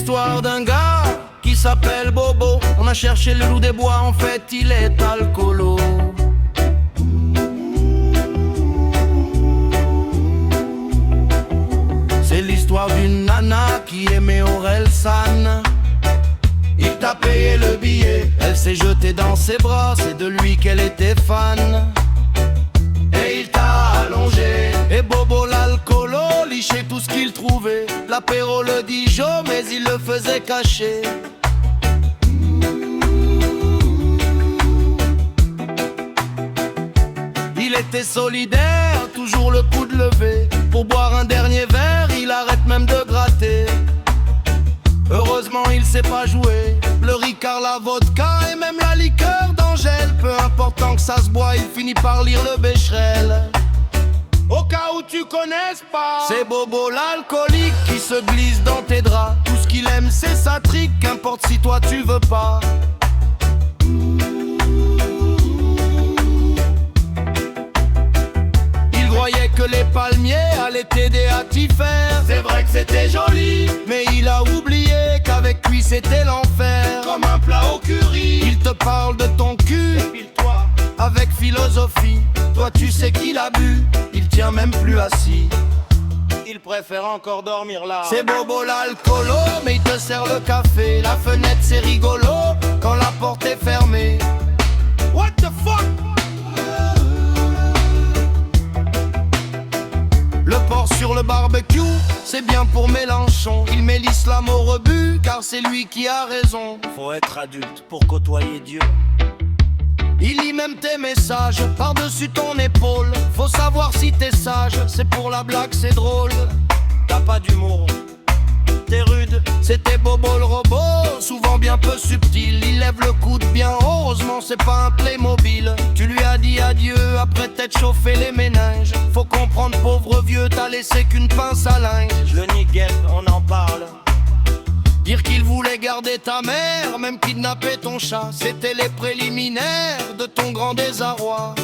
l'histoire d'un gars qui s'appelle Bobo. On a cherché le loup des bois, en fait il est alcoolo. C'est l'histoire d'une nana qui aimait Orelsan. Il t'a payé le billet, elle s'est jetée dans ses bras, c'est de lui qu'elle était fan. Et il t'a allongé, et Bobo l'alcoolo lichait tout ce qu'il trouvait. L'apéro le Dijon, mais il le faisait cacher. Il était solidaire, toujours le coude levé. Pour boire un dernier verre, il arrête même de gratter. Heureusement il sait pas jouer le Ricard, la vodka et même la liqueur d'Angèle. Peu importe tant que ça se boit, il finit par lire le Becherel. Au cas où tu connaisses pas, c'est Bobo l'alcoolique qui se glisse dans tes draps. Tout ce qu'il aime c'est sa trique, qu'importe si toi tu veux pas. Il croyait que les palmiers allaient t'aider à t'y faire. C'est vrai que c'était joli, mais il a oublié qu'avec lui c'était l'enfer. Comme un plat au curry, il te parle de ton cul, épile-toi avec philosophie. Toi tu sais qu'il a bu, il tient même plus assis. Il préfère encore dormir là. C'est Bobo l'alcoolo, mais il te sert le café. La fenêtre c'est rigolo quand la porte est fermée. What the fuck? Le porc sur le barbecue, c'est bien pour Mélenchon. Il met l'islam au rebut, car c'est lui qui a raison. Faut être adulte pour côtoyer Dieu. Il lit même tes messages par-dessus ton épaule. Faut savoir si t'es sage, c'est pour la blague, c'est drôle. T'as pas d'humour, t'es rude. C'était Bobo le robot, souvent bien peu subtil. Il lève le coude bien haut, heureusement c'est pas un Playmobil. Tu lui as dit adieu après t'être chauffé les méninges. Faut comprendre pauvre vieux, t'as laissé qu'une pince à linge. Le nid-guêpe, on en parle. Dire qu'il voulait garder ta mère, même kidnapper ton chat, c'était les préliminaires de ton grand désarroi.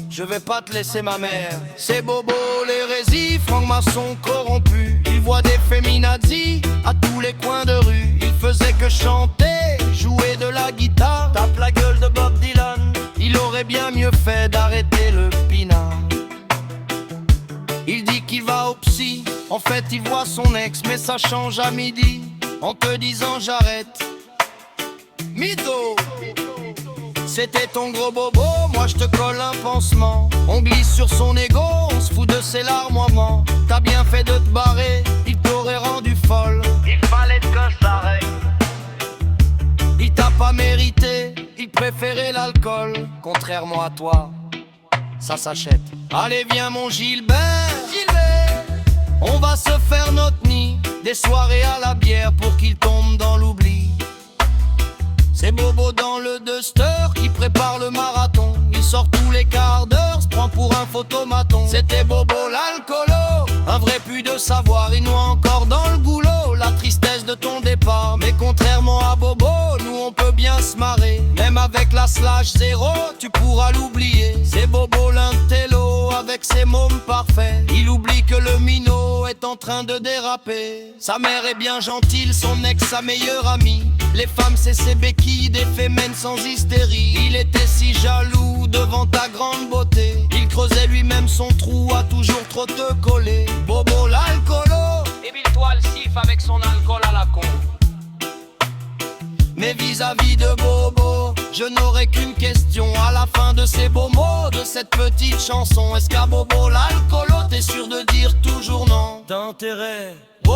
Je vais pas te laisser ma mère. C'est Bobo l'hérésie, franc-maçon corrompu. Il voit des féminazis à tous les coins de rue. Il faisait que chanter, jouer de la guitare. Tape la gueule de Bob Dylan. Il aurait bien mieux fait d'arrêter le pinard. Il dit qu'il va au psy, en fait il voit son ex, mais ça change à midi, en te disant j'arrête. Mytho, c'était ton gros bobo, moi je te colle un pansement. On glisse sur son ego, on se fout de ses larmoiements. T'as bien fait de te barrer, il t'aurait rendu folle. Il fallait que ça règle. Il t'a pas mérité, il préférait l'alcool. Contrairement à toi, ça s'achète. Allez viens mon Gilbert, on va se faire notre nid. Des soirées à la bière pour qu'il tombe dans l'oubli. C'est Bobo dans le Duster qui prépare le marathon. Il sort tous les quarts d'heure, se prend pour un photomaton. C'était Bobo l'alcoolo, un vrai puits de savoir. Il noie encore dans le goulot la tristesse de ton départ. Mais contrairement à Bobo, nous on peut bien se marrer. Même avec la slash zéro, tu pourras l'oublier. C'est Bobo l'intello avec ses mômes parfaits. Il oublie que le minot est en train de déraper. Sa mère est bien gentille, son ex sa meilleure amie. Les femmes c'est ses béquilles, des fémènes sans hystérie. Il était si jaloux devant ta grande beauté. Il creusait lui-même son trou à toujours trop te coller. Bobo l'alcoolo, Évite-toi le sif avec son alcool à la con. mais vis-à-vis de Bobo, je n'aurai qu'une question. À la fin de ces beaux mots, de cette petite chanson, est-ce qu'à Bobo l'alcoolo, t'es sûr de dire toujours non? T'as intérêt. Oh